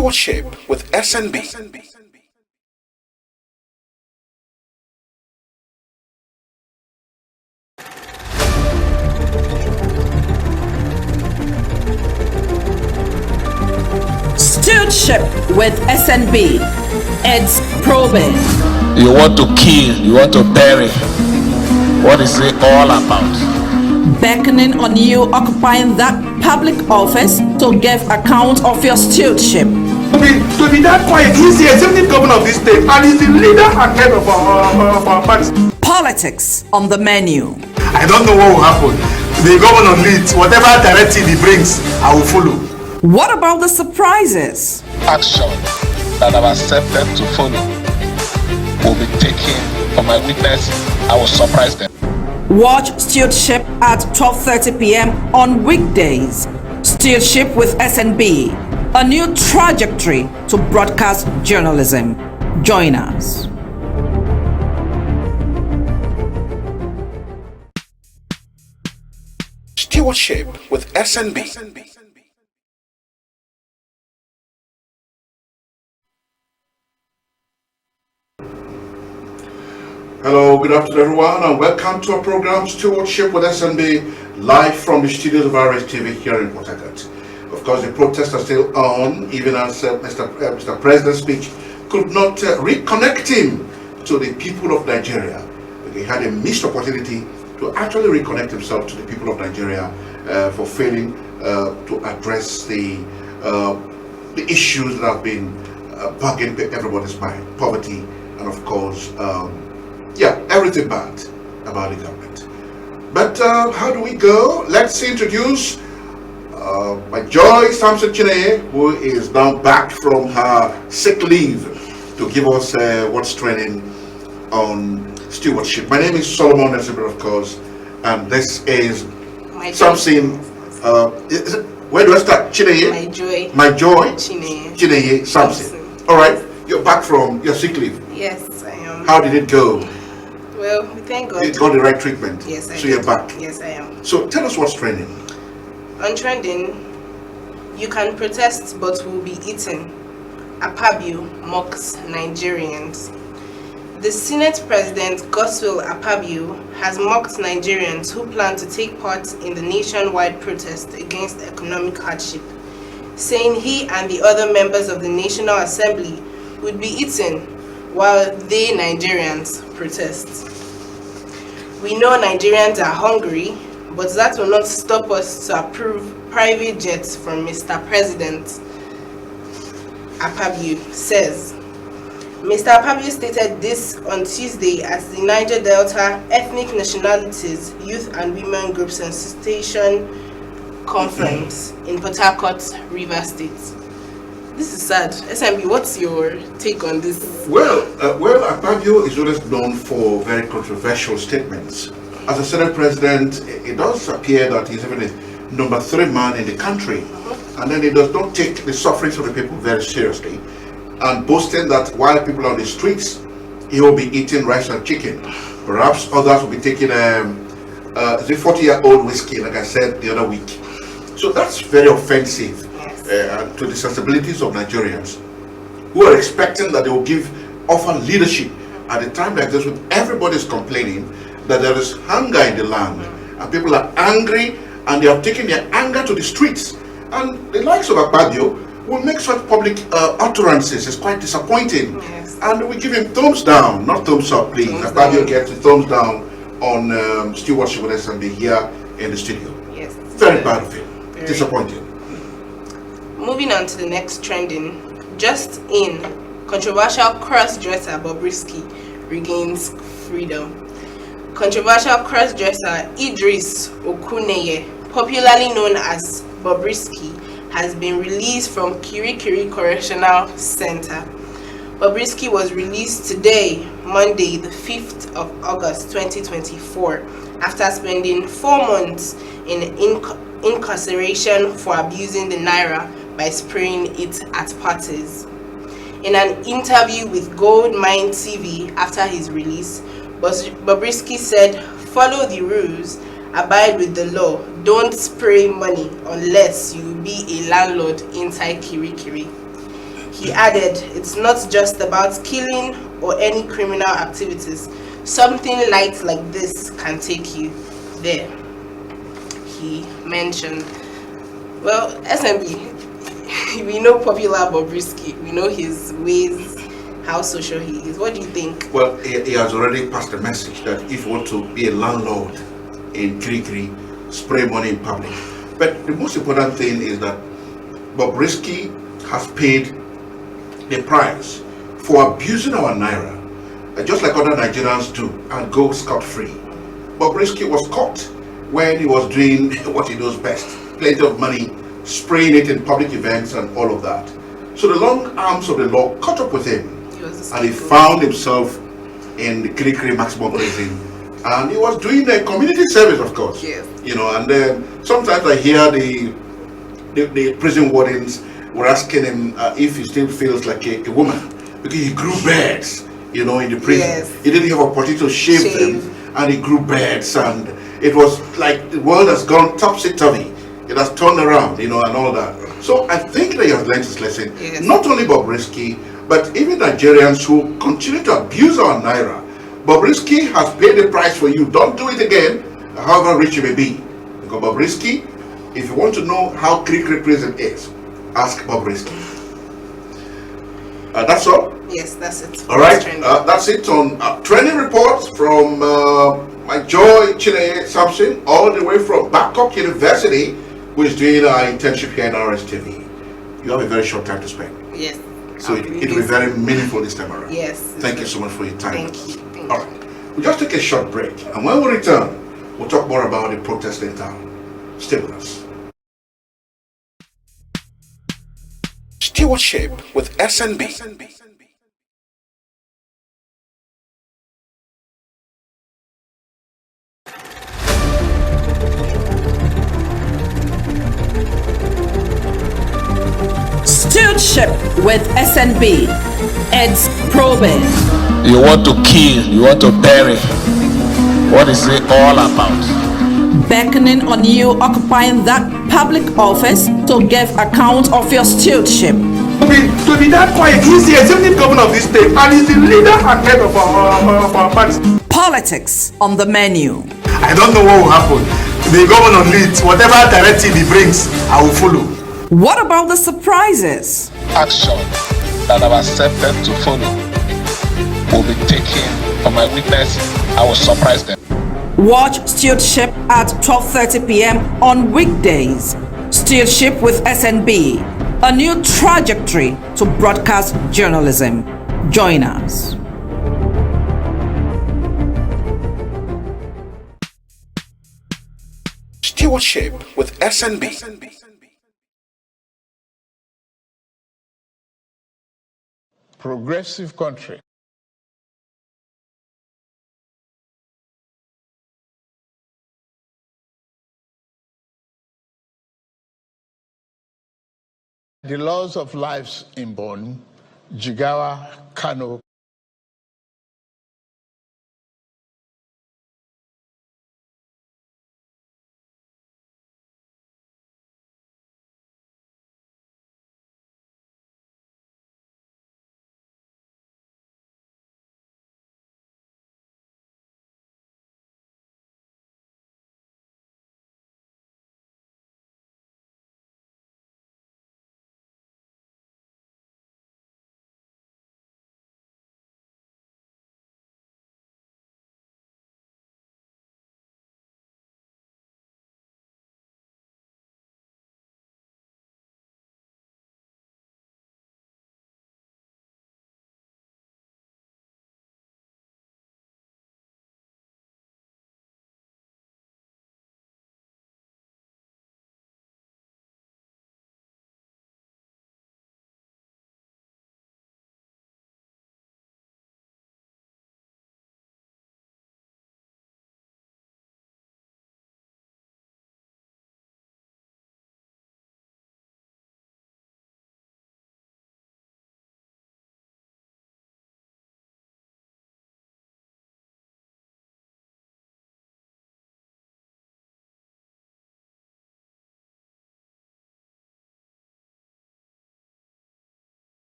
Stewardship with SNB. Stewardship with SNB. It's probing. You want to kill, you want to bury. What is it all about? Beckoning on you occupying that public office to give account of your stewardship. To be that quiet, he's the executive governor of this state and he's the leader and head of our party. Politics on the menu. I don't know what will happen. The governor leads, whatever directive he brings, I will follow. What about the surprises? Action that I've accepted to follow will be taken for my witness. I will surprise them. Watch Stewardship at 12:30 p.m. on weekdays. Stewardship with SNB, a new trajectory to broadcast journalism. Join us. Stewardship with SNB. Hello, good afternoon everyone and welcome to our program Stewardship with SNB, live from the studios of Rstv here in Port Harcourt. Of course, the protests are still on, even as Mr. President's speech could not reconnect him to the people of Nigeria. He had a missed opportunity to actually reconnect himself to the people of Nigeria for failing to address the issues that have been bugging everybody's mind, poverty, and of course, everything bad about the government. But how do we go? Let's introduce my Joy Samson Chineye, who is now back from her sick leave to give us what's trending on stewardship. My name is Solomon Nesibir, of course, and this is something. Where do I start? Chineye? My Joy. My Joy? Chineye Samson. All right, you're back from your sick leave. Yes, I am. How did it go? Well, we thank God. You got the right treatment? Yes, I So did. you're back? Yes, I am. So tell us what's trending. On trending, you can protest but will be eaten. Akpabio mocks Nigerians. The Senate President Godswill Akpabio has mocked Nigerians who plan to take part in the nationwide protest against economic hardship, saying he and the other members of the National Assembly would be eaten while they Nigerians protest. We know Nigerians are hungry, but that will not stop us to approve private jets from Mr. President, Akpabio says. Mr. Akpabio stated this on Tuesday at the Niger Delta Ethnic Nationalities, Youth and Women Group Sensitization Conference in Port Harcourt, Rivers State. This is sad. SMB, what's your take on this? Well, Akpabio is always known for very controversial statements. As a Senate President, it does appear that he's even the number 3 man in the country, and then he does not take the sufferings of the people very seriously, and boasting that while people are on the streets, he will be eating rice and chicken. Perhaps others will be taking the 40-year-old whiskey, like I said the other week. So that's very offensive to the sensibilities of Nigerians who are expecting that they will offer leadership at a time like this when everybody's complaining that there is hunger in the land and people are angry and they have taken their anger to the streets. And the likes of Akpabio will make such public utterances. It's quite disappointing. Yes. And we give him thumbs down, not thumbs up, please. Akpabio gets a thumbs down on Stewardship with SNB here in the studio. Yes. Very bad of him. Very. Disappointing. Moving on to the next trending. Just in, controversial cross-dresser Bobrisky regains freedom. Controversial cross-dresser Idris Okuneye, popularly known as Bobrisky, has been released from Kirikiri Correctional Center. Bobrisky was released today, Monday, the 5th of August 2024, after spending 4 months in incarceration for abusing the naira by spraying it at parties. In an interview with Gold Mine TV after his release, Bobrisky said, "Follow the rules, abide with the law, don't spray money unless you be a landlord inside Kirikiri." He added, it's not just about killing or any criminal activities. Something light like this can take you there. He mentioned, well, SMB, we know popular Bobrisky, we know his ways, how social he is. What do you think? Well, he has already passed the message that if you want to be a landlord in Kirikiri, spray money in public. But the most important thing is that Bobrisky has paid the price for abusing our naira, just like other Nigerians do, and go scot-free. Bobrisky was caught when he was doing what he does best, plenty of money, spraying it in public events and all of that. So the long arms of the law caught up with him, and he found himself in the Kirikiri maximum prison, and he was doing a community service, of course. Yes. You know, and sometimes I hear the prison wardens were asking him if he still feels like a woman, because he grew beards, you know, in the prison. Yes. He didn't have opportunity to shave them, and he grew beards, and it was like the world has gone topsy-turvy. It has turned around, you know, and all that. So I think that he has learned his lesson. Yes. Not only Bobrisky, but even Nigerians who continue to abuse our naira. Bobrisky has paid the price for you. Don't do it again, however rich you may be. Because Bobrisky, if you want to know how Kirikiri prison is, ask Bobrisky. That's all? Yes, that's it. All right, that's it on training reports from my Joy Chineye Samson, all the way from Babcock University, who is doing our internship here in Rstv. You have a very short time to spend. Yes. So it will be very meaningful this time around. Yes. Thank you so much for your time. Thank you. All right. We'll just take a short break. And when we return, we'll talk more about the protest in town. Stay with us. Stewardship with SNB. Stewardship with SNB. It's probing. You want to kill, you want to bury. What is it all about? Beckoning on you occupying that public office to give account of your stewardship. To be that quiet, he's the executive governor of this state and he's the leader and head of our party. Politics on the menu. I don't know what will happen. The governor leads, whatever directive he brings, I will follow. What about the surprises? Action that I've accepted to follow will be taken for my witness. I will surprise them. Watch Stewardship at 12:30 p.m. on weekdays. Stewardship with SNB, a new trajectory to broadcast journalism. Join us. Stewardship with SNB. Progressive country. The laws of lives in Borno, Jigawa, Kano,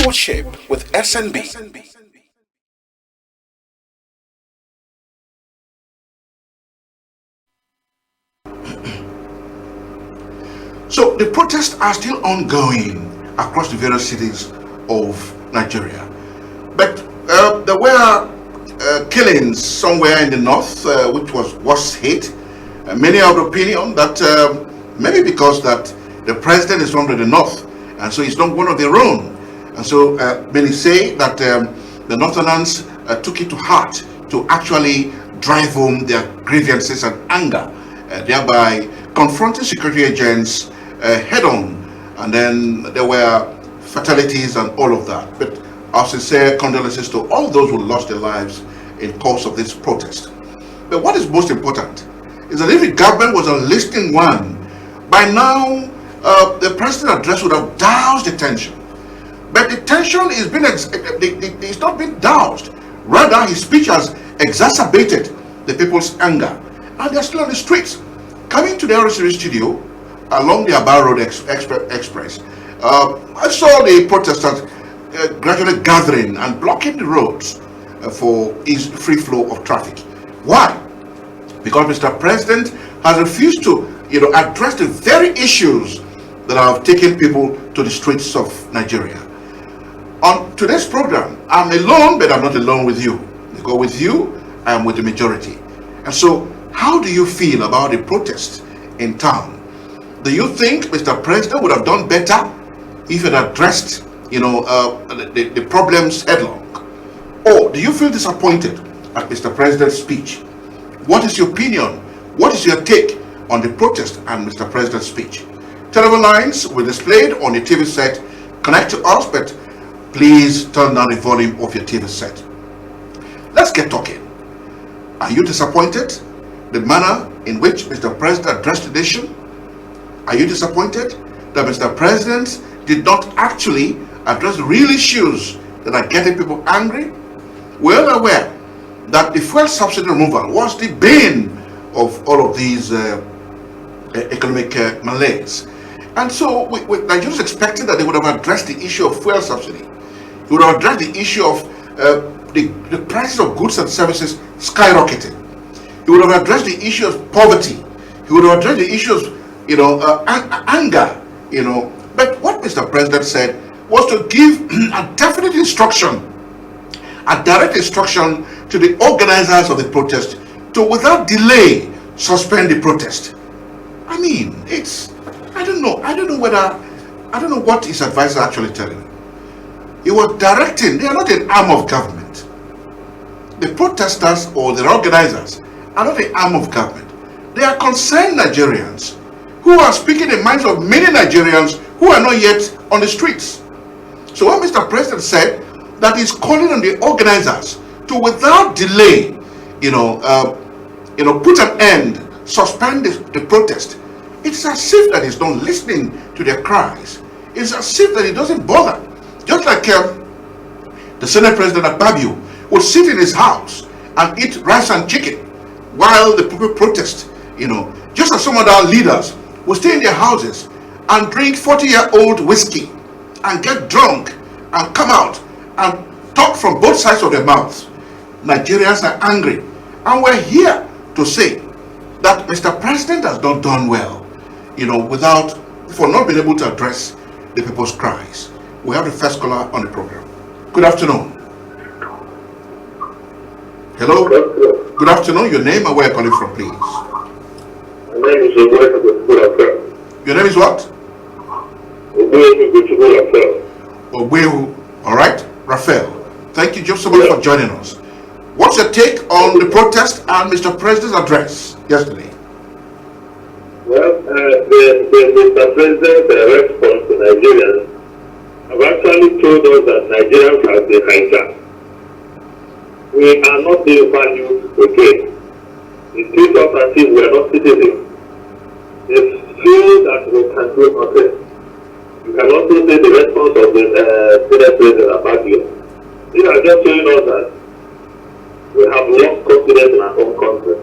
Stewardship with SNB. So the protests are still ongoing across the various cities of Nigeria. But there were killings somewhere in the north, which was hit. Many are of the opinion that maybe because that the president is from the north, and so he's not one of their own. And so many say that the Northerners took it to heart to actually drive home their grievances and anger, thereby confronting security agents head on. And then there were fatalities and all of that. But our sincere condolences to all those who lost their lives in course of this protest. But what is most important is that if the government was a listening one, by now the president's address would have doused the tension. But the tension is it's not been doused. Rather, his speech has exacerbated the people's anger. And they're still on the streets. Coming to the Rstv studio along the Aba Road Express, I saw the protesters gradually gathering and blocking the roads for easy free flow of traffic. Why? Because Mr. President has refused to address the very issues that have taken people to the streets of Nigeria. On today's program, I'm alone, but I'm not alone with you. Because with you, I'm with the majority. And so, how do you feel about the protests in town? Do you think Mr. President would have done better if he had addressed, the problems headlong? Or do you feel disappointed at Mr. President's speech? What is your opinion? What is your take on the protest and Mr. President's speech? Telephone lines were displayed on your TV set. Connect to us, but please turn down the volume of your TV set. Let's get talking. Are you disappointed? The manner in which Mr. President addressed the nation? Are you disappointed that Mr. President did not actually address the real issues that are getting people angry? We're all aware that the fuel subsidy removal was the bane of all of these economic malaise. And so Nigerians expected that they would have addressed the issue of fuel subsidy. He would have addressed the issue of the prices of goods and services skyrocketing. He would have addressed the issue of poverty. He would have addressed the issue of anger. But what Mr. President said was to give a definite instruction, a direct instruction to the organizers of the protest to, without delay, suspend the protest. I mean, I don't know what his advisor actually telling him. He was directing. They are not an arm of government. The protesters or the organizers are not an arm of government. They are concerned Nigerians who are speaking the minds of many Nigerians who are not yet on the streets. So when Mr. President said that he's calling on the organizers to, without delay, put an end, suspend the protest, it's as if that he's not listening to their cries. It's as if that he doesn't bother. Just like the Senate President Akpabio would sit in his house and eat rice and chicken while the people protest. Just as some of our leaders will stay in their houses and drink 40-year-old whiskey and get drunk and come out and talk from both sides of their mouths. Nigerians are angry, and we're here to say that Mr. President has not done well, for not being able to address the people's cries. We have the first caller on the program. Good afternoon. Hello. Good afternoon. Your name and where you're calling from, please. My name is Obehu. Your name is what? Obehu. All right, Raphael. Thank you so much for joining us. What's your take on the protest and Mr. President's address yesterday? Well, the Mr. President's response to Nigerians have actually told us that Nigerians have been hijacked. We are not being valued again. They treat us as if we are not citizens. They feel that we can do nothing. You can also say the response of the Senate President Akpabio. These are just showing us that we have lost confidence in our own country.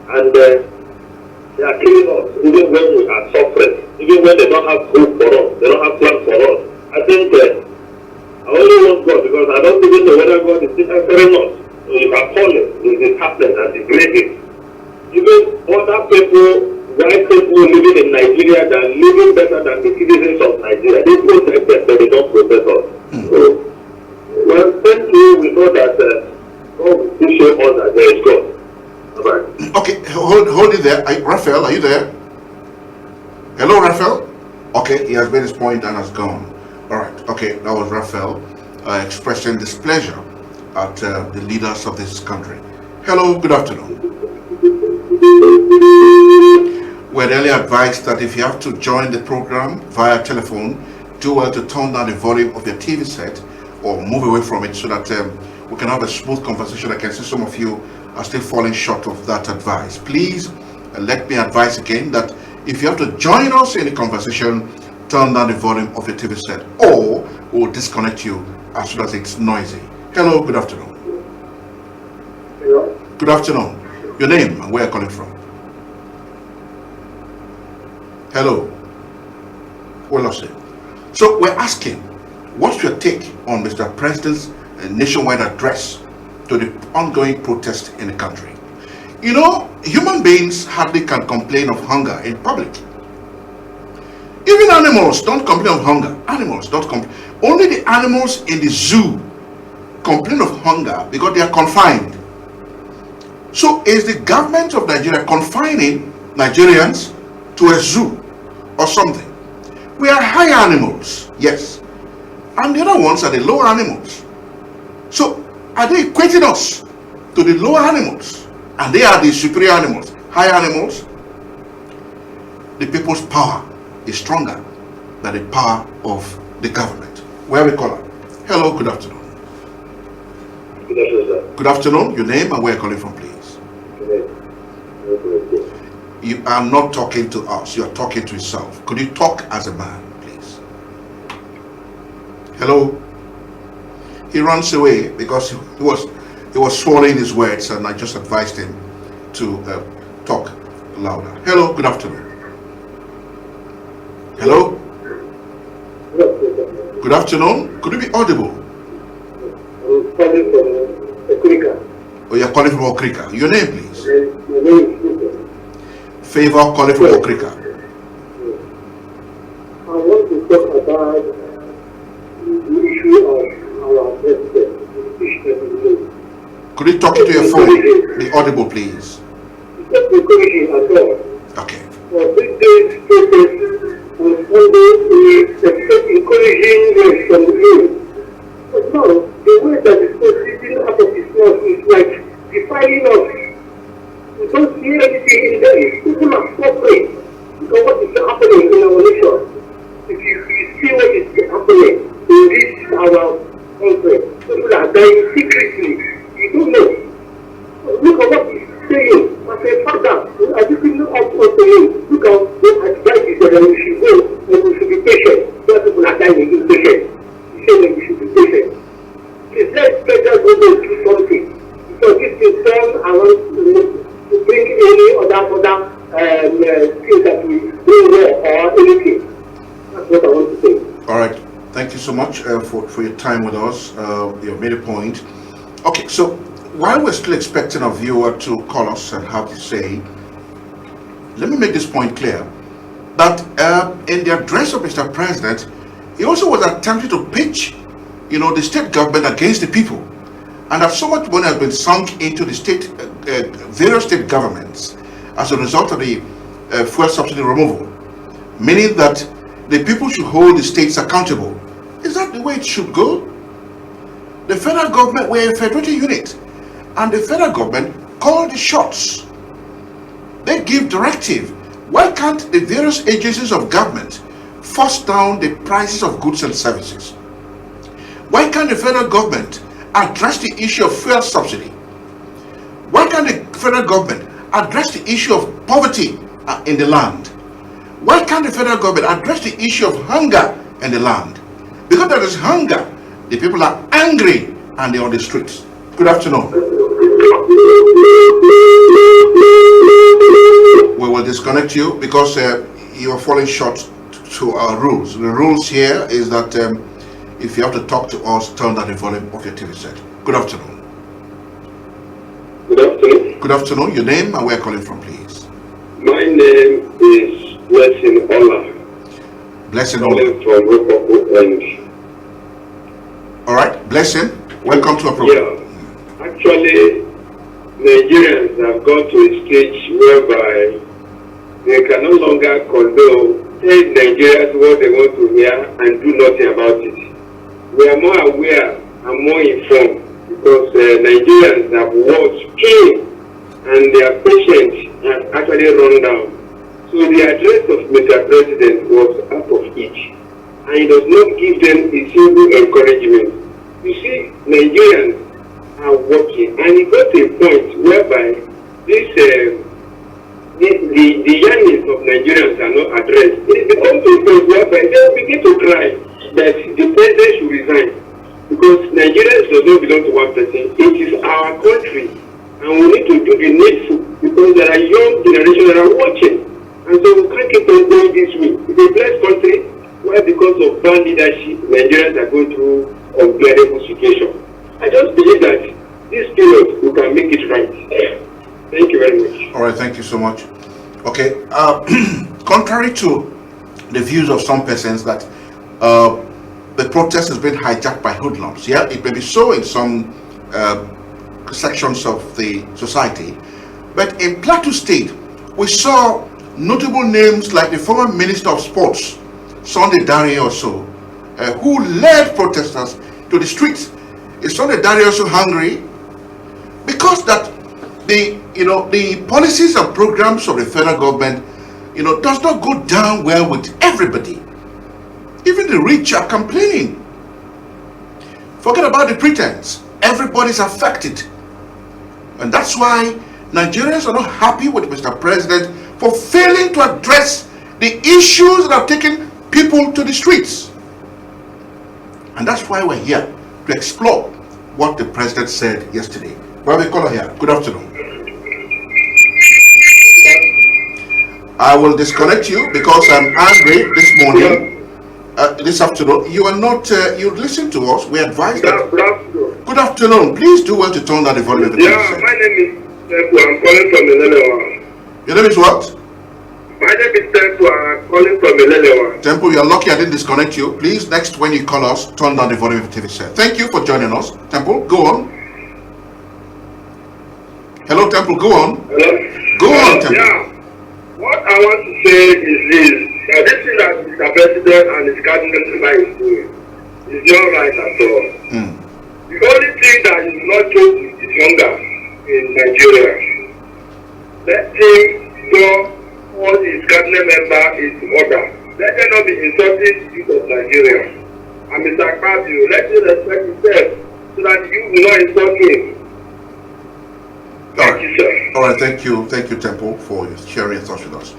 And they are killing us even when we are suffering, even when they don't have hope for us, they don't have plans for us. I think only want God because I don't even know whether God is still answering us. So if I call it, it is happening and it's great. Even other people, white people living in Nigeria, that are living better than the citizens of Nigeria, they protect them, but they don't protect us. So, well, thank you. We know that God will show us that there is God. Bye-bye. Okay, hold it there. Raphael, are you there? Hello, Raphael? Okay, he has made his point and has gone. All right, okay, that was Raphael expressing displeasure at the leaders of this country. Hello, good afternoon. We're earlier advised that if you have to join the program via telephone, do well to turn down the volume of your TV set or move away from it so that we can have a smooth conversation. I can see some of you are still falling short of that advice. Please let me advise again that if you have to join us in the conversation, turn down the volume of your TV set or we'll disconnect you as soon as it's noisy. Hello, good afternoon. Hello? Good afternoon. Your name and where you're calling from? Hello. We lost it. So we're asking, what's your take on Mr. President's nationwide address to the ongoing protest in the country? You know, human beings hardly can complain of hunger in public. Even animals don't complain of hunger. Animals don't complain. Only the animals in the zoo complain of hunger because they are confined. So is the government of Nigeria confining Nigerians to a zoo or something? We are high animals, yes, and the other ones are the lower animals. So are they equating us to the lower animals and they are the superior animals, high animals? The people's power is stronger than the power of the government. Where we call her? Hello, good afternoon. Good afternoon, sir. Good afternoon. Your name and where you're calling from, please. You are not talking to us, you are talking to yourself. Could you talk as a man, please? Hello? He runs away because he was swallowing his words, and I just advised him to talk louder. Hello, good afternoon. Hello? Good afternoon. Could you be audible? I'm calling from Okrika. Oh, you're calling from Okrika. Your name, please. My name is Favor calling from Okrika. I want to talk about the issue of our president. Could you talk into your phone? Be audible, please. It's not encouraging at all. Okay. For this day's protest was only encouraging from you. But now, the way that it's proceeding out of his mouth is like defiling us. We don't see anything in there. People are suffering because what is happening in our nation. If you see what is happening in this our country, people are dying secretly. You don't know. Look at what he's saying. As a father, I just look up to him. Look at what advice he said that we should go and we should be patient. Where people are dying impatient. He said that we should be patient. Please let federal government do something. Because this is done around to bring any other things that we do there or anything. That's what I want to say. All right. Thank you so much for your time with us. You made a point. Okay, so while we're still expecting a viewer to call us and have to say, let me make this point clear, that in the address of Mr. President, he also was attempting to pitch, the state government against the people. And that so much money has been sunk into the various state governments as a result of the fuel subsidy removal, meaning that the people should hold the states accountable. Is that the way it should go? The federal government, we're a federated unit, and the federal government call the shots. They give directive. Why can't the various agencies of government force down the prices of goods and services? Why can't the federal government address the issue of fuel subsidy? Why can't the federal government address the issue of poverty in the land? Why can't the federal government address the issue of hunger in the land? Because there is hunger, the people are angry and they're on the streets. Good afternoon. We will disconnect you because you are falling short to our rules. The rules here is that If you have to talk to us, turn down the volume of your TV set. Good afternoon. Good afternoon. Good afternoon. Your name and where you're calling from, please. My name is Blessing Ola. Blessing Calling Ola. from Rokopo and All right, Blessing. Welcome to our program. yeah. Actually, Nigerians have got to a stage whereby they can no longer condone, tell Nigerians what they want to hear and do nothing about it. We are more aware and more informed because Nigerians have watched pain and their patience has actually run down. So the address of Mr. President was out of each, and he does not give them a single encouragement. You see, Nigerians are working, and it got to a point whereby this the yearnings of Nigerians are not addressed. It becomes a point whereby they begin to cry that the president should resign because Nigerians does not belong to one person. It is our country, and we need to do the needful because there are young generations that are watching, and so we can't keep on going this way. It's a blessed country where because of bad leadership, Nigerians are going through unbearable situation. I just believe that this period we can make it right. Thank you very much. All right, thank you so much. Okay, contrary to the views of some persons that the protest has been hijacked by hoodlums, yeah, it may be so in some sections of the society, but in Plateau State, we saw notable names like the former Minister of Sports, Sunday Dare also, who led protesters to the streets. Is Sunday Dare also hungry? Because that the policies and programs of the federal government, does not go down well with everybody. Even the rich are complaining. Forget about the pretense. Everybody's affected. And that's why Nigerians are not happy with Mr. President for failing to address the issues that have taken people to the streets. And that's why we're here to explore what the president said yesterday. Well, we call her here. Good afternoon. I will disconnect you because I'm angry this morning, this afternoon. You are not, you listen to us. We advise that. Good afternoon. Please do well to turn down the volume of the TV. My name is Tepu. I'm calling from Elelewa. Your name is what? My name is Tepu. I'm calling from Elelewa. Temple, you're lucky I didn't disconnect you. Please, next when you call us, turn down the volume of the TV set. Thank you for joining us. Temple, go on. Hello, Temple, go on. Hello? Go on, Temple. Yeah. What I want to say is this, that this thing that Mr. President and his cabinet member is doing is not right at all. The only thing that is not joke is hunger in Nigeria. Let him do all his cabinet member is order. Let them not be insulting the youth of Nigeria. And Mr. Akpabio, let him respect himself so that you will not insult him. Thank you, sir. All right, thank you, Temple, for sharing your thoughts with us.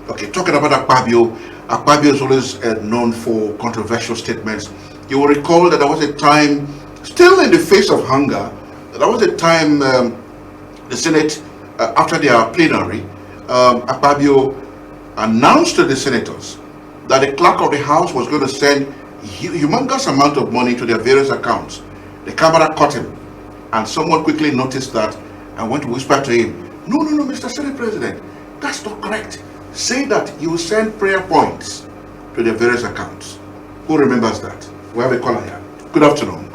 Okay, talking about Akpabio, Akpabio is always known for controversial statements. You will recall that there was a time, still in the face of hunger, there was a time the Senate, after their plenary, Akpabio announced to the senators that the clerk of the House was going to send humongous amount of money to their various accounts. The camera caught him, and someone quickly noticed that and went to whisper to him, no, Mr. Senate President, that's not correct. Say that you will send prayer points to their various accounts. Who remembers that? We have a caller here. Good afternoon.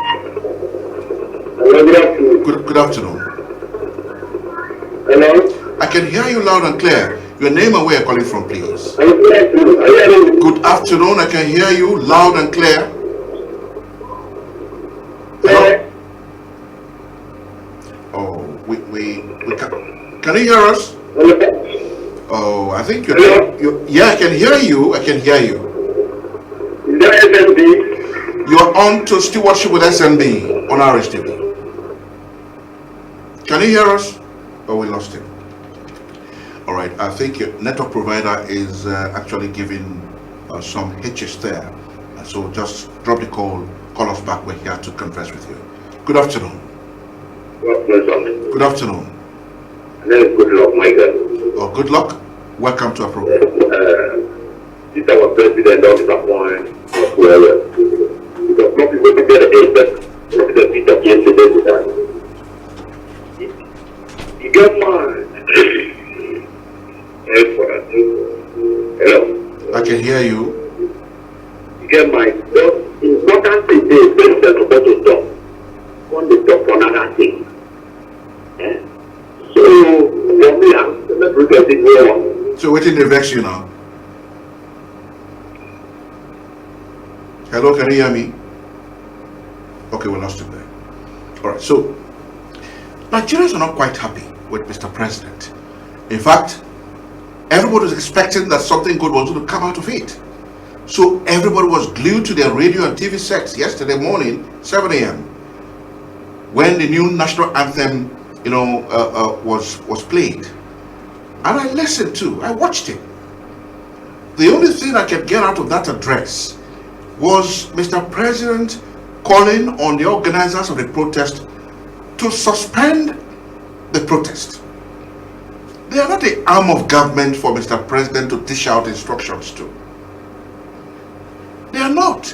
Hello, good afternoon. Good afternoon. Hello? I can hear you loud and clear. Your name and where you're calling from, please. Good afternoon. Good afternoon. I can hear you loud and clear. Hello? Oh, we can you hear us? Oh, I think yeah, I can hear you. I can hear you. Is that SNB? You're on to Stewardship with SNB on Rstv. Can you hear us? Oh, we lost him. All right, I think your network provider is actually giving some hitches there. And so just drop the call us back. We're here to converse with you. Good afternoon. Good afternoon. Good luck, my God. Oh, good luck. Welcome to our program. This is our president of the point. Because copy what you get the bit of yesterday with that. You get mine. Hello? I can hear you. You get mine. The important thing is president supposed to talk. When they talk for another thing. So, for me, I'm not regretting more. So what did they vex you now? Hello, can you hear me? Okay, we lost him there. All right, so Nigerians are not quite happy with Mr. President. In fact, everybody was expecting that something good was going to come out of it. So everybody was glued to their radio and TV sets yesterday morning, 7 a.m. when the new national anthem, was played. And I listened to, I watched it. The only thing I could get out of that address was Mr. President calling on the organizers of the protest to suspend the protest. They are not the arm of government for Mr. President to dish out instructions to. They are not.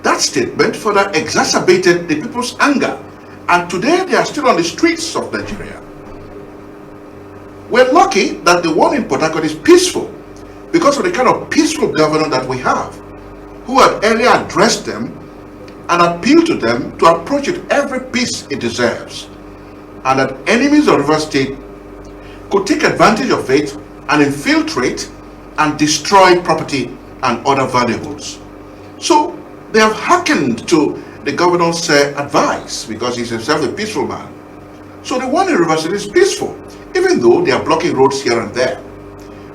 That statement further exacerbated the people's anger, and today they are still on the streets of Nigeria. We're lucky that the one in Port Harcourt is peaceful because of the kind of peaceful governor that we have, who had earlier addressed them and appealed to them to approach it every peace it deserves, and that enemies of River State could take advantage of it and infiltrate and destroy property and other valuables. So they have hearkened to the governor's advice because he's himself a peaceful man. So the one in River State is peaceful, even though they are blocking roads here and there.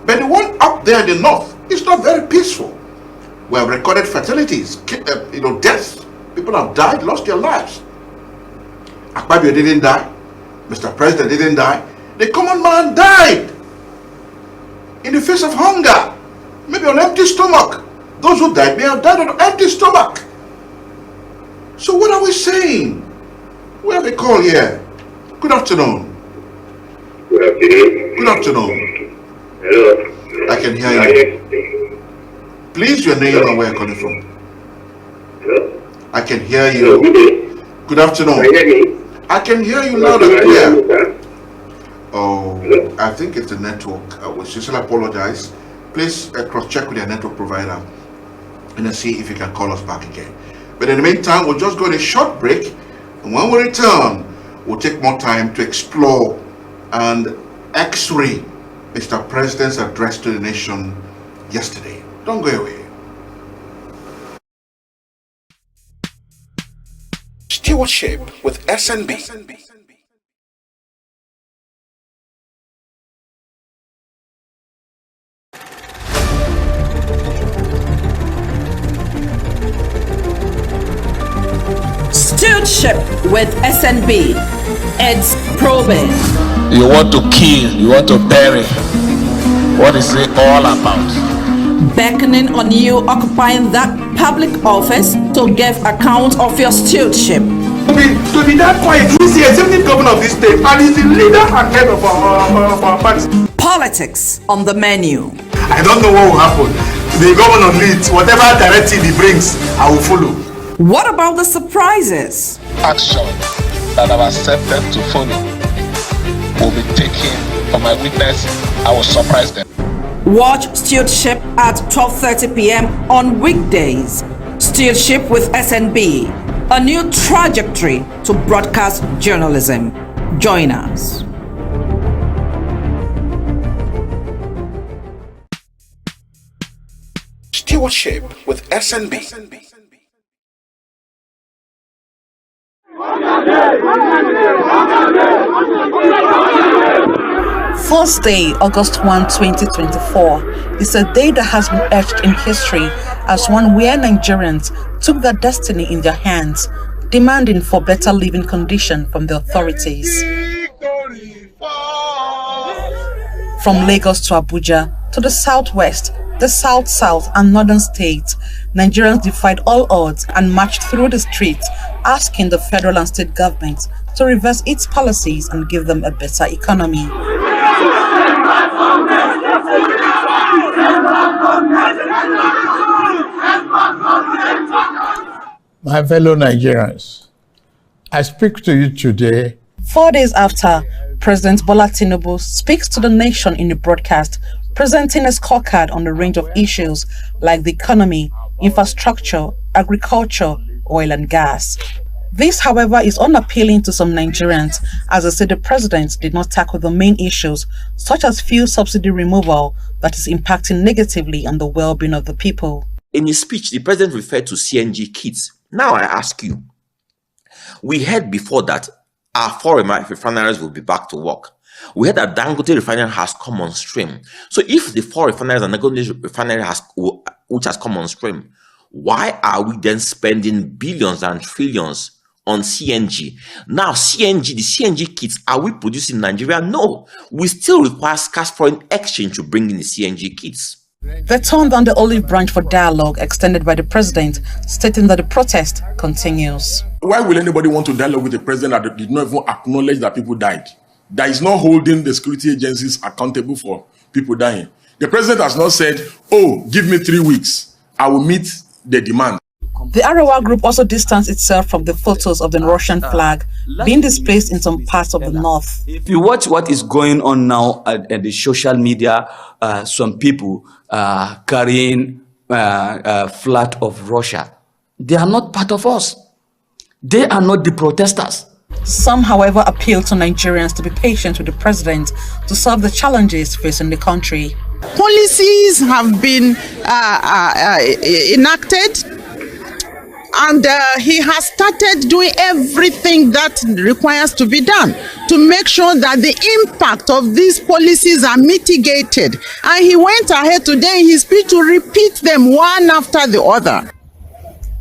But the one up there in the north is not very peaceful. We have recorded fatalities, deaths. People have died, lost their lives. Akpabio didn't die. Mr. President didn't die. The common man died in the face of hunger, maybe on empty stomach. Those who died may have died on empty stomach. So what are we saying? We have a call here. Good afternoon. Good afternoon. Good afternoon. Hello. I can hear you. Please, your name and where you're calling from. Hello. I can hear Hello. you. Good day. Good afternoon. Can you hear me? I can hear you loud and clear. Hello. Oh, I think it's the network. We sincerely apologize. Please cross-check with your network provider and then see if you can call us back again. But in the meantime, we'll just go on a short break. And when we return, we'll take more time to explore and x-ray Mr. President's address to the nation yesterday. Don't go away. Stewardship with SNB. Stewardship with SNB. It's probing. You want to kill, you want to bury. What is it all about? Beckoning on you occupying that public office to give account of your stewardship. To be that quiet, he's the executive governor of this state and he's the leader and head of our party. Politics on the menu. I don't know what will happen. The governor leads, whatever directive he brings, I will follow. What about the surprises? Action that I've accepted to follow will be taken for my witness. I will surprise them. Watch Stewardship at 12:30 p.m. on weekdays. Stewardship with SNB, a new trajectory to broadcast journalism. Join us. Stewardship with SNB. Thursday, August 1, 2024 is a day that has been etched in history as one where Nigerians took their destiny in their hands, demanding for better living conditions from the authorities. From Lagos to Abuja, to the southwest, the south and northern states, Nigerians defied all odds and marched through the streets, asking the federal and state governments to reverse its policies and give them a better economy. My fellow Nigerians, I speak to you today 4 days after President Bola Tinubu speaks to the nation in a broadcast, presenting a scorecard on a range of issues like the economy, infrastructure, agriculture, oil and gas. This, however, is unappealing to some Nigerians, as they say the president did not tackle the main issues, such as fuel subsidy removal that is impacting negatively on the well-being of the people. In his speech, the president referred to CNG kits. Now I ask you, we heard before that our 4 refineries will be back to work. We heard that Dangote refinery has come on stream. So if the 4 refineries and Dangote refinery which has come on stream, why are we then spending billions and trillions on CNG? Now, the CNG kits, are we producing in Nigeria? No. We still require scarce foreign exchange to bring in the CNG kits. They turned on the olive branch for dialogue extended by the president, stating that the protest continues. Why will anybody want to dialogue with the president that did not even acknowledge that people died? That is not holding the security agencies accountable for people dying. The president has not said, oh, give me 3 weeks, I will meet the demand. The Arewa group also distanced itself from the photos of the Russian flag being displaced in some parts of the north. If you watch what is going on now at the social media, some people carrying flag of Russia. They are not part of us. They are not the protesters. Some, however, appeal to Nigerians to be patient with the president to solve the challenges facing the country. Policies have been enacted, and he has started doing everything that requires to be done to make sure that the impact of these policies are mitigated. And he went ahead today in his speech to repeat them one after the other.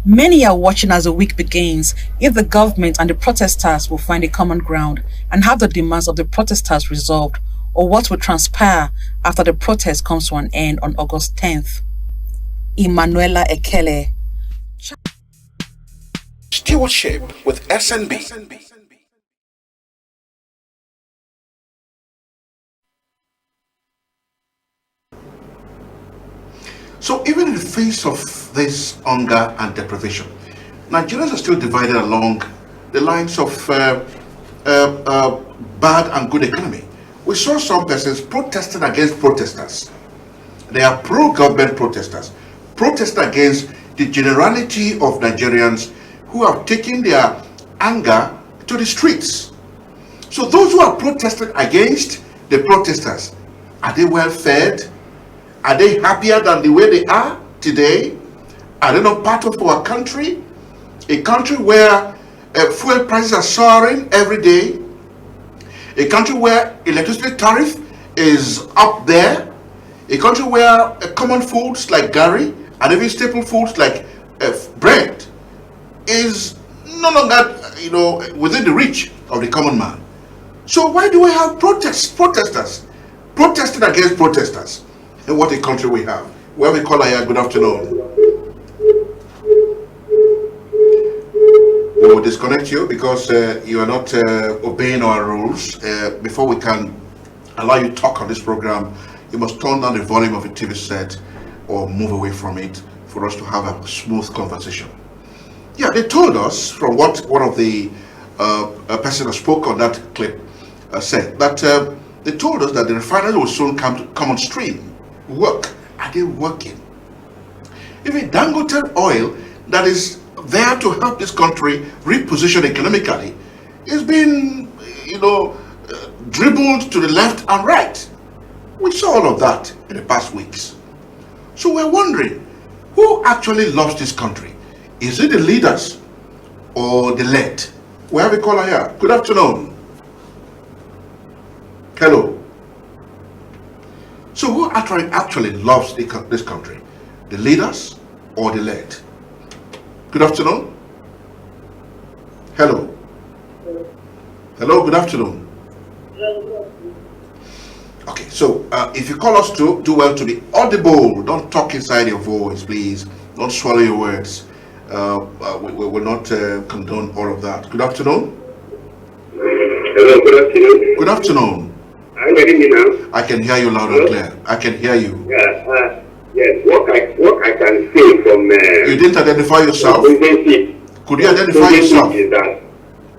Many are watching as the week begins if the government and the protesters will find a common ground and have the demands of the protesters resolved, or what will transpire after the protest comes to an end on August 10th. Emanuela Ekele. Stewardship with SNB. So even in the face of this hunger and deprivation, Nigerians are still divided along the lines of bad and good economy. We saw some persons protesting against protesters. They are pro-government protesters, protesting against the generality of Nigerians who have taken their anger to the streets. So those who are protesting against the protesters, are they well fed? Are they happier than the way they are today? Are they not part of our country? A country where fuel prices are soaring every day. A country where electricity tariff is up there. A country where common foods like gari and even staple foods like bread is no longer, within the reach of the common man. So why do we have protesters protesting against protesters? And what a country we have. Where we call here, good afternoon. We will disconnect you because you are not obeying our rules. Before we can allow you to talk on this program, you must turn down the volume of the TV set or move away from it for us to have a smooth conversation. Yeah, they told us, from what one of the person that spoke on that clip said, that they told us that the refinery will soon come on stream. Work. Are they working? Even Dangote oil that is there to help this country reposition economically is being, dribbled to the left and right. We saw all of that in the past weeks. So we're wondering, who actually loves this country? Is it the leaders or the led? We have a caller here. Good afternoon. Hello. So who actually loves this country? The leaders or the led? Good afternoon. Hello. Hello, good afternoon. Okay, so if you call us to do well to be audible, don't talk inside your voice, please. Don't swallow your words. We will not condone all of that. Good afternoon. Hello, good afternoon. Good afternoon. Are you hearing me now? I can hear you loud and clear. I can hear you. Yeah, yes, what I can say from... you didn't identify yourself? Could you identify yourself? Is that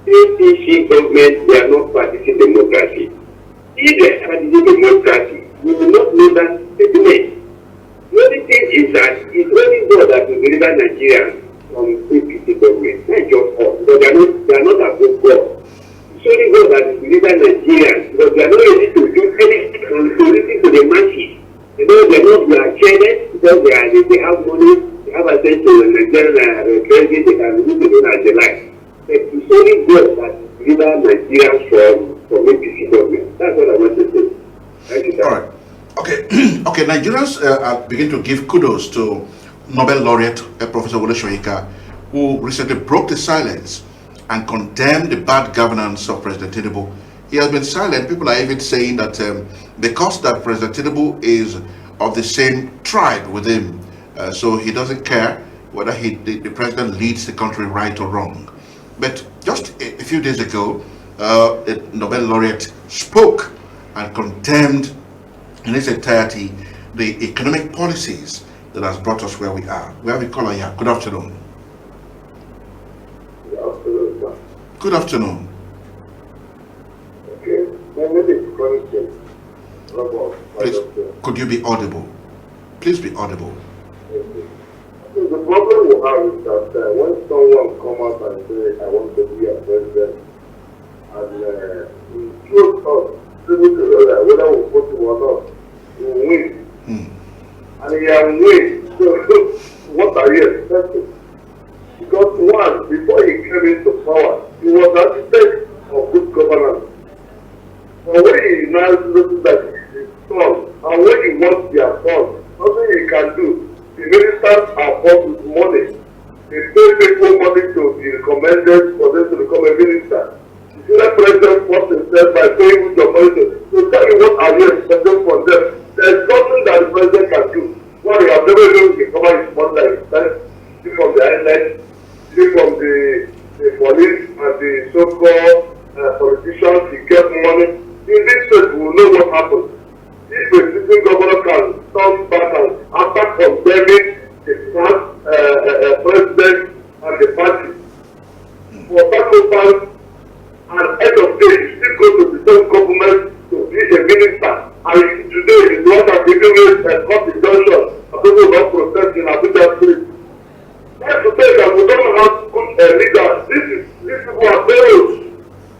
APC government, they are not practicing democracy. If they are practicing democracy, we will not know that statement. The only thing is that it's only God that will deliver Nigeria from APC government, not just us. Because they are not above God. It's only God that will deliver Nigeria because they are not ready to do anything to the masses. They are cheated because they have money, they have access to the Nigerian treasury, they can do it as they like. But it's only God that will deliver Nigeria from APC government. That's what I want to say. Thank you, sir. All right. Okay, okay. Nigerians begin to give kudos to Nobel laureate Professor Wole Soyinka, who recently broke the silence and condemned the bad governance of President Tinubu. He has been silent. People are even saying that because that President Tinubu is of the same tribe with him, so he doesn't care whether the president leads the country right or wrong. But just a few days ago, the Nobel laureate spoke and condemned in its entirety the economic policies that has brought us where we are. We have a caller here. Good afternoon. Good afternoon, sir. Good afternoon. Okay. My name is Connie. Please, could you be audible? Please be audible. So the problem we have is that when someone come up and say, I want to be a president, and he shows us whether we vote or not, he will win. And he has win. So what are you expecting? Because one, before he came into power, he was architect of good governance. But when he now looks at his son, and when he wants their son, nothing he can do. The ministers are bought with money. They pay people money to be recommended for them to become a minister. The senior president forced himself by paying with your money to tell me what are you expecting from them. There is nothing that the president can do. One, they have never even recovered his money like he spent, from the INEC, from the police and the so-called politicians. He kept money. In this case, we will know what happened. If the sitting governor can turn back and after condemning the past president and the party for sacrifice, and end of day, you still go to the same government to be a minister. And today, the one that giving us a court injunction, and people don't protest in Abuja Street. That's to say that we don't have good leaders. These people are pharaohs.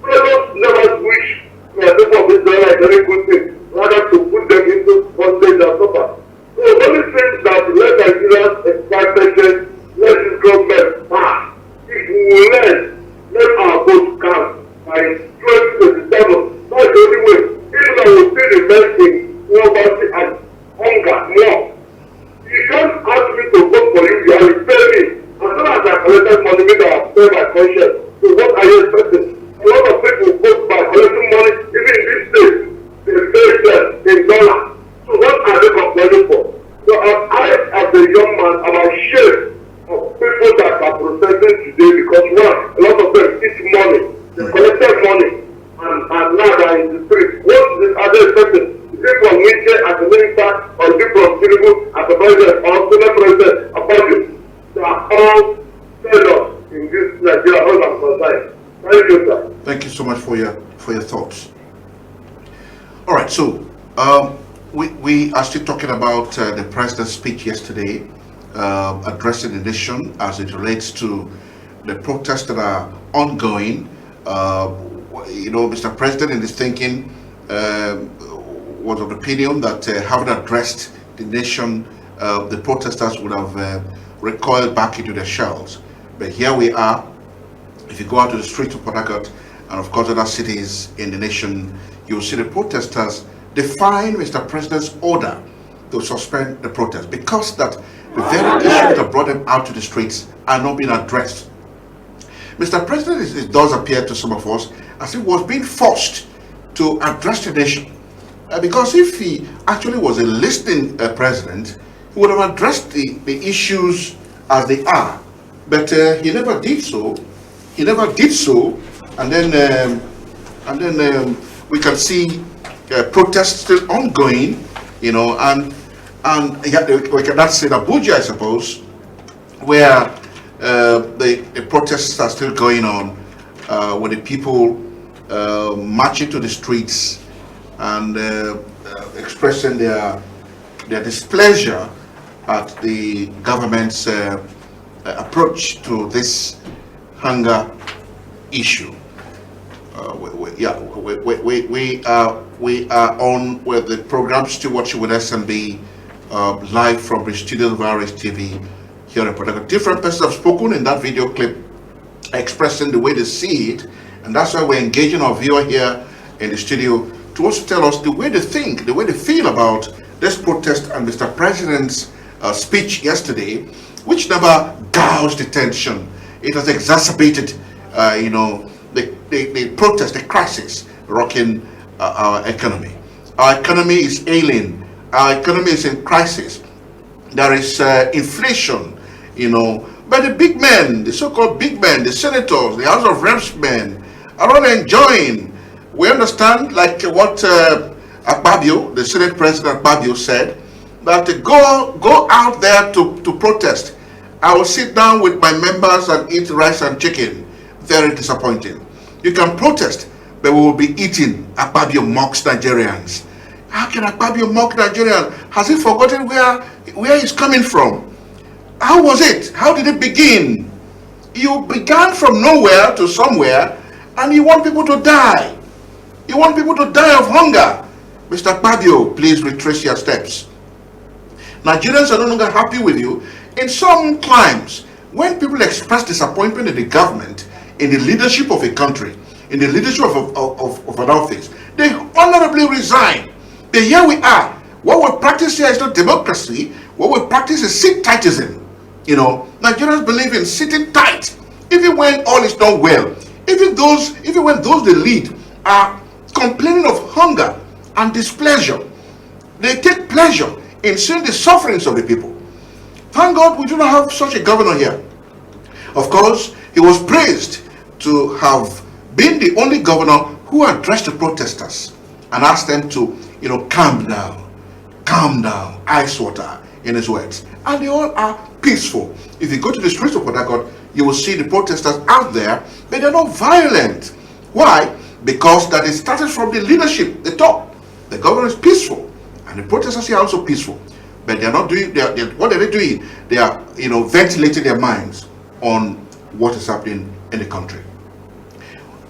Pharaohs never wish people of Israel like any good thing, rather to put them into bondage and suffer. So the only thing that let Nigerians expect patience, let this government pass. If we will let our votes count by 2027. That's the only way. Even though we still invest in poverty and hunger more. You can't ask me to vote for you, you are repaying me. As soon as I collected money, maybe I have paid my conscience. So what are you expecting? A lot of people vote by collecting money, even in this state, they pay them in dollars. So what are they complaining for? So as a young man, I'm ashamed of people that are protesting today because one, a lot of them eat money, they collected money, and now they're in the street. What are they expecting? Is it from Winche as a minister, or is it from Tinubu as a president, or senior president, appointed? They are all failures in this Nigeria, all I'm concerned. Thank you, sir. Thank you so much for your thoughts. All right, so we are still talking about the president's speech yesterday, addressing the nation as it relates to the protests that are ongoing. Mr. President, in his thinking, was of the opinion that having addressed the nation, the protesters would have recoiled back into their shells. But here we are. If you go out to the streets of Port Harcourt and of course other cities in the nation, you'll see the protesters defying Mr. President's order to suspend the protest because that the very issues that brought them out to the streets are not being addressed. Mr. President, it does appear to some of us as if he was being forced to address the nation. Because if he actually was a listening president, he would have addressed the issues as they are. But he never did so. He never did so, and then we can see protests still ongoing, and we cannot say Abuja, I suppose, where the protests are still going on, with the people marching to the streets and expressing their displeasure at the government's approach to this hunger issue. We are on with the program Stewardship with SNB, live from the studios of Rstv here in Port Harcourt. Different persons have spoken in that video clip, expressing the way they see it, and that's why we're engaging our viewer here in the studio to also tell us the way they think, the way they feel about this protest and Mr. President's speech yesterday, which never gouged the tension. It has exacerbated, the protest, the crisis rocking our economy. Our economy is ailing. Our economy is in crisis. There is inflation, but the big men, the so-called big men, the senators, the House of Reps men, are all enjoying. We understand, like what Akpabio, the Senate President Akpabio said, that go out there to protest. I will sit down with my members and eat rice and chicken. Very disappointing. You can protest, but we will be eating. Akpabio mocks Nigerians. How can Akpabio mock Nigerians? Has he forgotten where he's coming from? How was it? How did it begin? You began from nowhere to somewhere, and you want people to die. You want people to die of hunger. Mr. Akpabio, please retrace your steps. Nigerians are no longer happy with you. In some climes, when people express disappointment in the government, in the leadership of a country, in the leadership of an office, they honorably resign. But here we are. What we practice here is not democracy. What we practice is sit-tightism. Nigerians believe in sitting tight, even when all is not well. Even when those they lead are complaining of hunger and displeasure, they take pleasure in seeing the sufferings of the people. Thank God we do not have such a governor here. Of course, he was praised to have been the only governor who addressed the protesters and asked them to, calm down, ice water, in his words. And they all are peaceful. If you go to the streets of Port Harcourt, you will see the protesters out there, but they're not violent. Why? Because that it started from the leadership, the top. The governor is peaceful, and the protesters are also peaceful. But they're not doing, what are they doing? They are, ventilating their minds on what is happening in the country.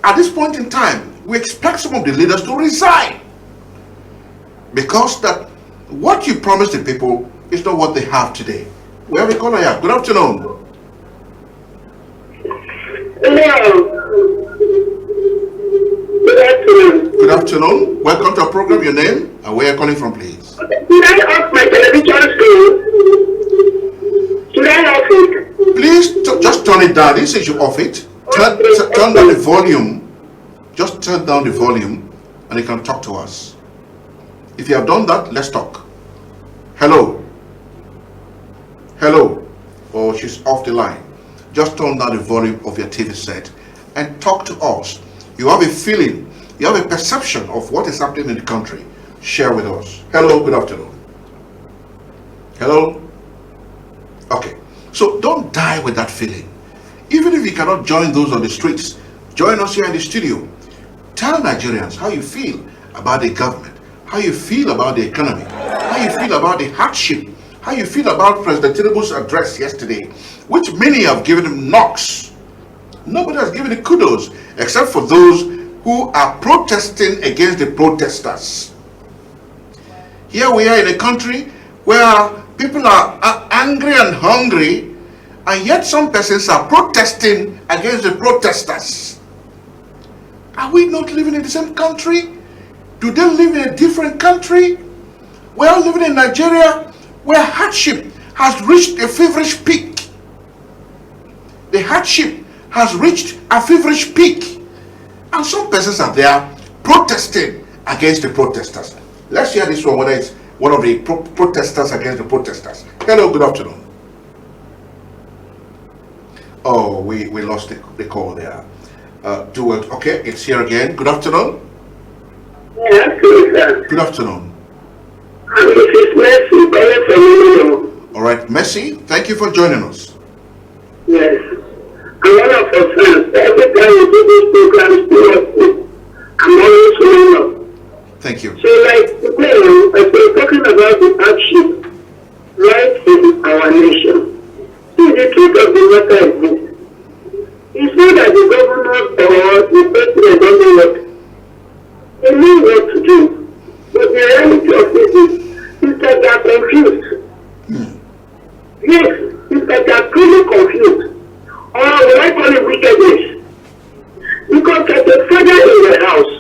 At this point in time, we expect some of the leaders to resign, because that what you promised the people is not what they have today. We have a caller here. Good afternoon. Hello. Good afternoon. Good afternoon. Welcome to our program. Your name and where you're calling from, please. Should I off my television screen? Should I off it? Please just turn it down. This is you off it. Turn down the volume. Just turn down the volume and you can talk to us. If you have done that, let's talk. Hello. Hello. Oh, she's off the line. Just turn down the volume of your TV set and talk to us. You have a feeling, you have a perception of what is happening in the country. Share with us. Hello, good afternoon. Hello? Okay. So don't die with that feeling. Even if you cannot join those on the streets, join us here in the studio. Tell Nigerians how you feel about the government, how you feel about the economy, how you feel about the hardship, how you feel about President Tinubu's address yesterday, which many have given him knocks. Nobody has given him kudos except for those who are protesting against the protesters. Here we are in a country where people are angry and hungry, and yet some persons are protesting against the protesters. Are we not living in the same country? Do they live in a different country? We are living in Nigeria where hardship has reached a feverish peak. The hardship has reached a feverish peak. And some persons are there protesting against the protesters. Let's hear this one, whether it's one of the protesters against the protesters. Hello, good afternoon. Oh, we lost the call there. Do it. Okay, it's here again. Good afternoon. Yes, good. Good afternoon. This is Mercy calling from Imo. All right, Mercy, thank you for joining us. Yes. And one of our friends, every time we do this program, I'm always showing up. Thank you. So, like today, as we're talking about the hardship right in our nation, see, the truth of the matter is this. It's not that the governor or the president don't know what they know what to do. But the reality of it is that they are confused. Yes, it's that they are truly confused. Or what I call it wickedness. Because as a father in the house,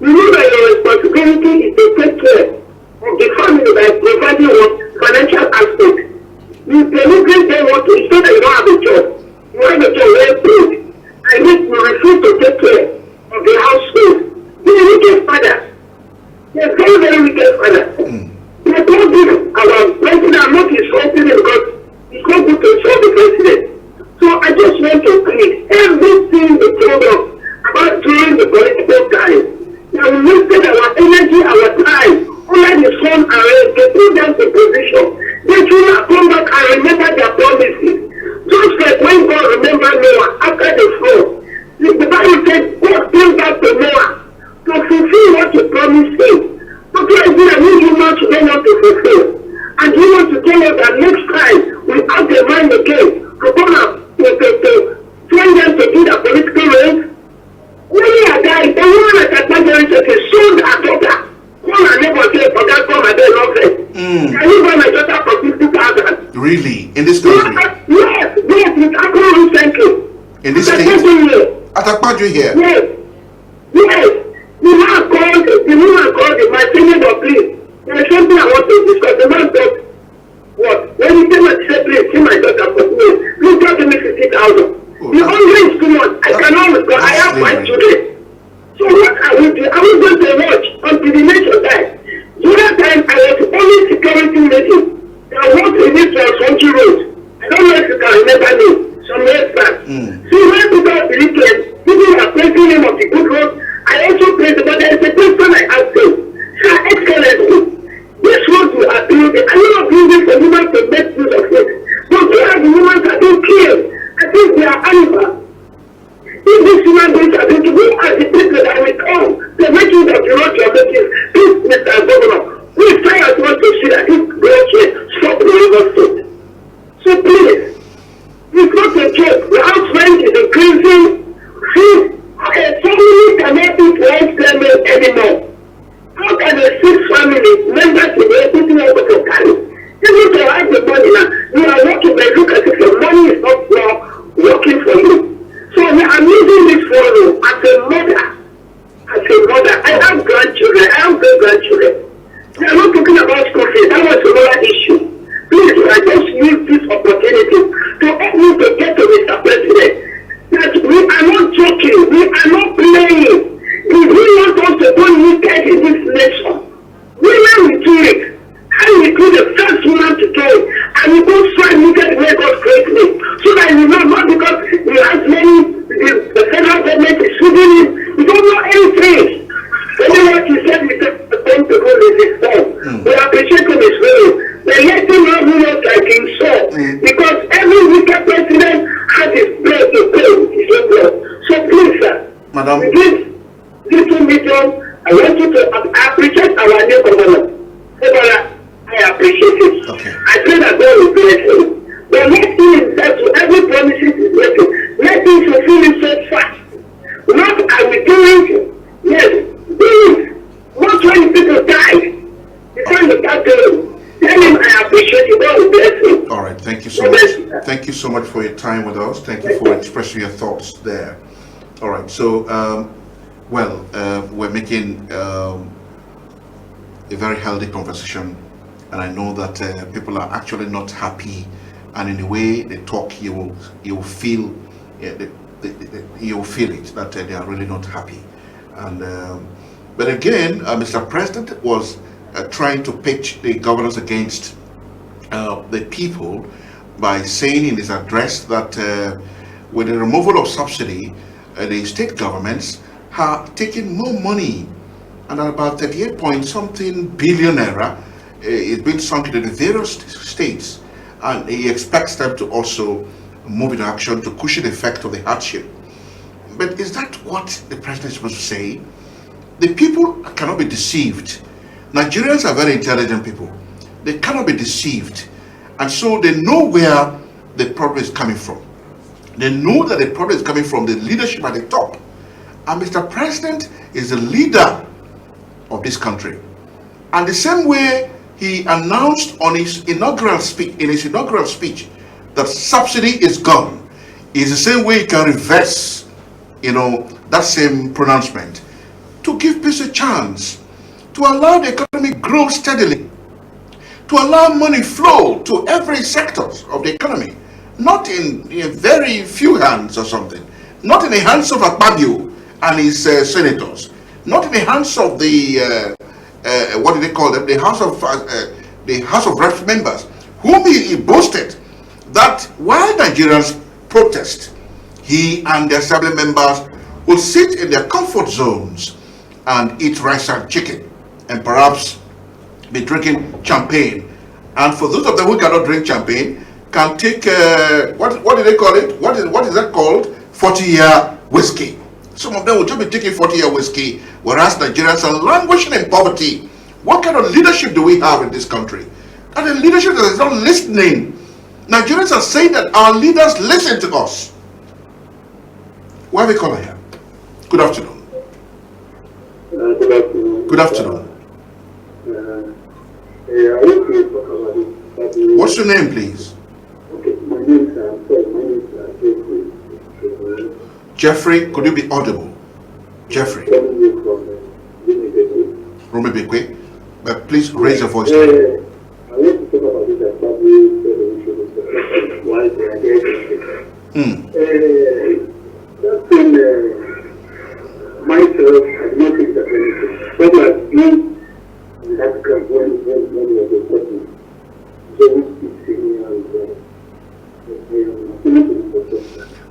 you know that your responsibility is to take care of the family by providing what financial aspect. You deliberately don't want to, it's not that you don't have a job. You have a job well paid. I mean, you refuse to take care of the household. You're a wicked father. You're a very, very wicked father. You don't give our president, I'm not insulting him because it's not good to insult the president. So I just want to plead everything they told us about during the political time. That we wasted our energy, our time, under the sun and rain to put them in position. They should not come back and remember their promises. Just like when God remembered Noah after the flood. The Bible said God came back to Noah to fulfill what he promised him. But why is it that we humans don't want to fulfill? And you want to tell us that next time we have the mind again to come up to train them to do the political race? When we are dying, the woman at that time sold her daughter. Call her neighbor say, for that come and they love it. Can you buy my daughter for 50,000? Really? In this country? Yes, it happened recently. In this state? At Akpaju here? Yes. The woman called my senior, please. There is something I want to discuss. The man said, what? When he came and said, please, see my daughter for me. Please tell me 50,000. The only is too much. I cannot because I have 5 children. So what I will do, I will go to watch until the nation dies. The other time I was the only security lady that worked in this country road. I don't know if you can remember me. Some years back. See, when people believe people are praising him of the good road, I also praise him, but there is a question I ask him. Sir, Excellency, this road you are building, are you not building for women to make use of it? But where are the women that don't kill? I think they are animals. If these human beings are going to be as the people that will come to make use of the road you are making, please, Mr. Governor, we try as well to see that this road will stop the river state. So please, it's not a joke. The house rent is increasing. See, a family cannot eat one family anymore. How can a 6 family members be putting out of the carry? Even to have the money now, you are working, they look as if your money is not working for you. So I'm using this forum as a mother. I have grandchildren, I have great-grandchildren. We are not talking about school fees, that was another issue. Please, I just use this opportunity to help me to get to Mr. President that we are not joking, we are not playing. If we want us to go naked in this nation, women will do it. I will be the first woman to do it. And we go strive naked the way God created me. So that you know, not because we have many, the federal government is shooting it, we don't know anything. Only what you said we take the time to go in this form. We appreciate him his will. But let him not rule us like King Saul. Because every wicked president has his blood to pay with his own blood. So please, sir, Madam, with this little medium, I want you to appreciate our new government. I appreciate it. Okay. I pray that God will bless him. But let him himself to every promises he's making. Let him fulfill it so fast. Not as we do it. Yes, do it. Not when people die. Before you start doing. Tell him I appreciate you. God will bless him. All right. Thank you so much. Thank you so much for your time with us. Thank you for expressing your thoughts there. All right. So, we're making a very healthy conversation, and I know that people are actually not happy, and in the way they talk, you will feel you'll feel it that they are really not happy. And but again, Mr. President was trying to pitch the governors against the people by saying in his address that with the removal of subsidy, the state governments are taking more money, and about 38 point something billion naira is being sunk into the various states, and he expects them to also move into action to cushion the effect of the hardship. But is that what the president is supposed to say? The people cannot be deceived. Nigerians are very intelligent people. They cannot be deceived. And so they know where the problem is coming from. They know that the problem is coming from the leadership at the top. And Mr. President is the leader of this country. And the same way he announced on his inaugural speech, that subsidy is gone, is the same way he can reverse, that same pronouncement to give peace a chance, to allow the economy grow steadily, to allow money flow to every sector of the economy, not in very few hands or something, not in the hands of Akpabio and his senators, not in the hands of the what do they call them, the House of Reps members, whom he boasted that while Nigerians protest, he and the assembly members will sit in their comfort zones and eat rice and chicken, and perhaps be drinking champagne. And for those of them who cannot drink champagne, can take what do they call it? What is that called? 40-year whiskey. Some of them will just be taking 40-year whiskey, whereas Nigerians are languishing in poverty. What kind of leadership do we have in this country? And the leadership that is not listening. Nigerians are saying that our leaders listen to us. Why have we come here? Good afternoon. Good afternoon. Good afternoon. I want to talk about it. What's your name, please? Okay, my name is Jeffrey. Jeffrey, could you be audible? Jeffrey. Romebekwe. But please raise your voice. I want to talk about it as probably why they are there. That's myself, I do not think that anything. But I've been in that camp when we were discussing. So we speak singing and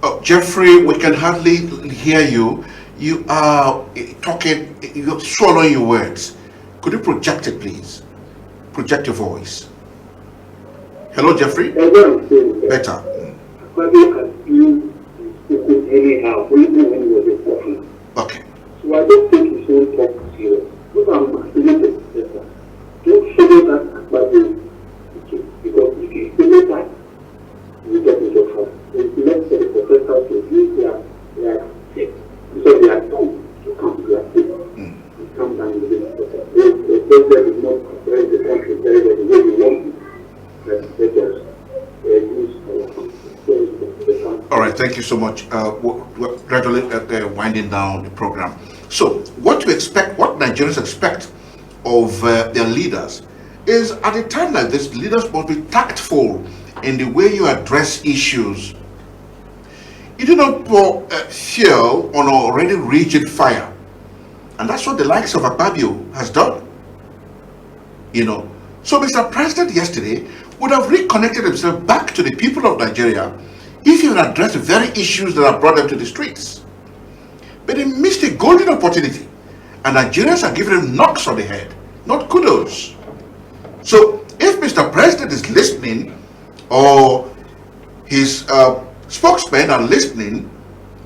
Oh, Jeffrey, we can hardly hear you. You are talking, you're swallowing your words. Could you project it, please? Project your voice. Hello, Jeffrey? Better. Okay. So I don't think it's so talk serious. Because I'm affiliated better. Don't follow that because if you follow that, you get into trouble. Let's say the professors to use their faith. So they are told to come to their faith. You come down with this process. The president is not preparing the country very well the way we want it. Let us use our all right, thank you so much. We're gradually winding down the program. So, what Nigerians expect of their leaders is, at a time like this, leaders must be tactful in the way you address issues. You do not pour fuel on an already raging fire. And that's what the likes of Akpabio has done. So Mr. President yesterday would have reconnected himself back to the people of Nigeria if he had addressed the very issues that have brought them to the streets. But he missed a golden opportunity, and Nigerians are giving him knocks on the head, not kudos. So if Mr. President is listening, or his spokesmen are listening,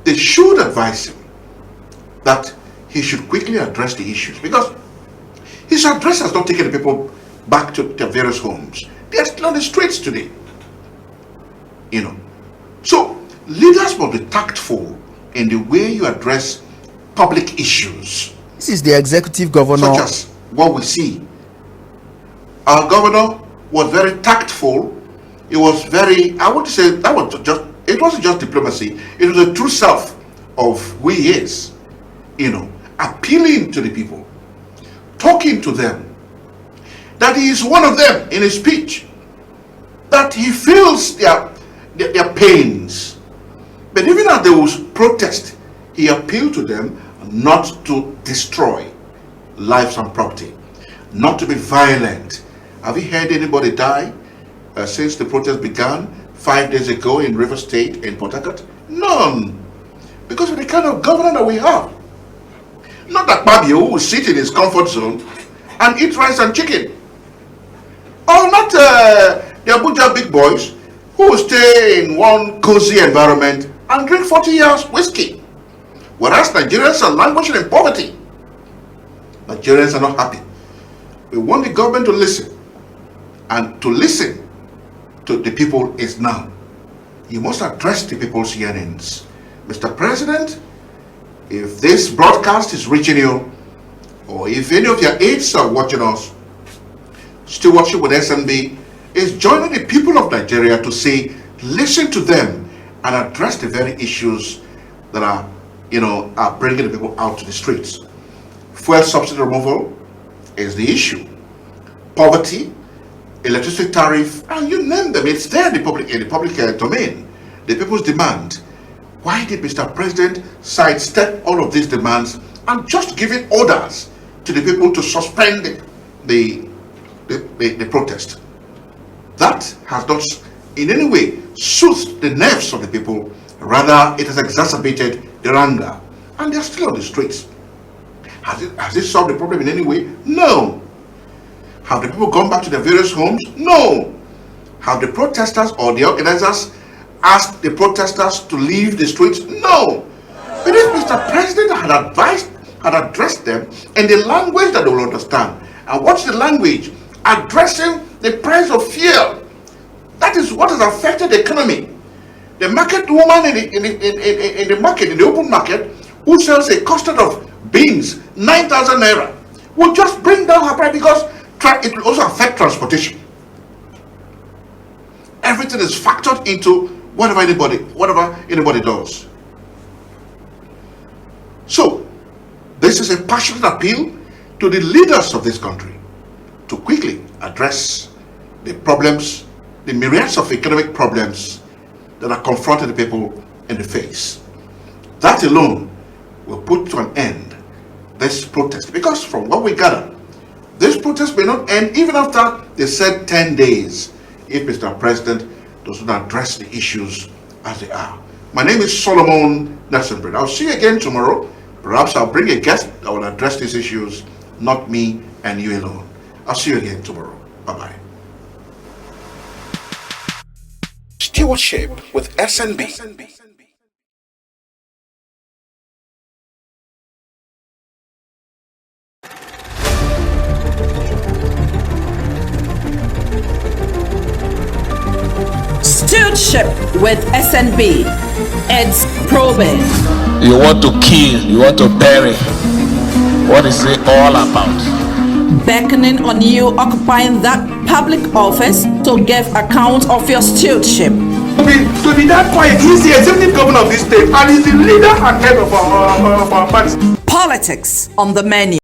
they should advise him that he should quickly address the issues, because his address has not taken the people back to their various homes. They are still on the streets today. So leaders must be tactful in the way you address public issues. This is the executive governor. Such as what we see. Our governor was very tactful. It was very, I would say, it wasn't just diplomacy. It was the true self of who he is. Appealing to the people, talking to them, that he is one of them in his speech, that he feels their pains. But even as they was protest, he appealed to them not to destroy lives and property, not to be violent. Have you heard anybody die since the protest began 5 days ago in River State in Port Harcourt? None. Because of the kind of governor that we have. Not that Akpabio who will sit in his comfort zone and eat rice and chicken. Or not the Abuja big boys who will stay in one cozy environment and drink 40 years whiskey, whereas Nigerians are languishing in poverty. Nigerians are not happy. We want the government to listen, and to listen to the people is now. You must address the people's yearnings. Mr. President, if this broadcast is reaching you, or if any of your aides are watching us, Stewardship with SNB is joining the people of Nigeria to say, listen to them and address the very issues that are bringing the people out to the streets. Fuel subsidy removal is the issue. Poverty, electricity tariff, and you name them, it's there in the public domain. The people's demand. Why did Mr. President sidestep all of these demands and just giving orders to the people to suspend the protest? That has not in any way soothed the nerves of the people. Rather, it has exacerbated their anger, and they're still on the streets. Has it solved the problem in any way? No. Have the people gone back to their various homes? No. Have the protesters or the organizers asked the protesters to leave the streets? No. But if Mr. President had addressed them in the language that they will understand, and what's the language? Addressing the price of fuel. That is what has affected the economy. The market woman in the market, in the open market, who sells a custard of beans, 9,000 naira, will just bring down her price because it will also affect transportation. Everything is factored into whatever anybody does. So, this is a passionate appeal to the leaders of this country to quickly address the problems, the myriads of economic problems that are confronting the people in the face. That alone will put to an end this protest, because from what we gather, this protest may not end even after they said 10 days if Mr. President does not address the issues as they are. My name is Solomon Nelson Bread. I'll see you again tomorrow. Perhaps I'll bring a guest that will address these issues, not me and you alone. I'll see you again tomorrow. Bye-bye. Stewardship with SNB. Stewardship with SNB. It's probing. You want to kill, you want to bury. What is it all about? Beckoning on you occupying that public office to give account of your stewardship. To be that quiet, he's the executive governor of this state and he's the leader and head of our party. Politics on the menu.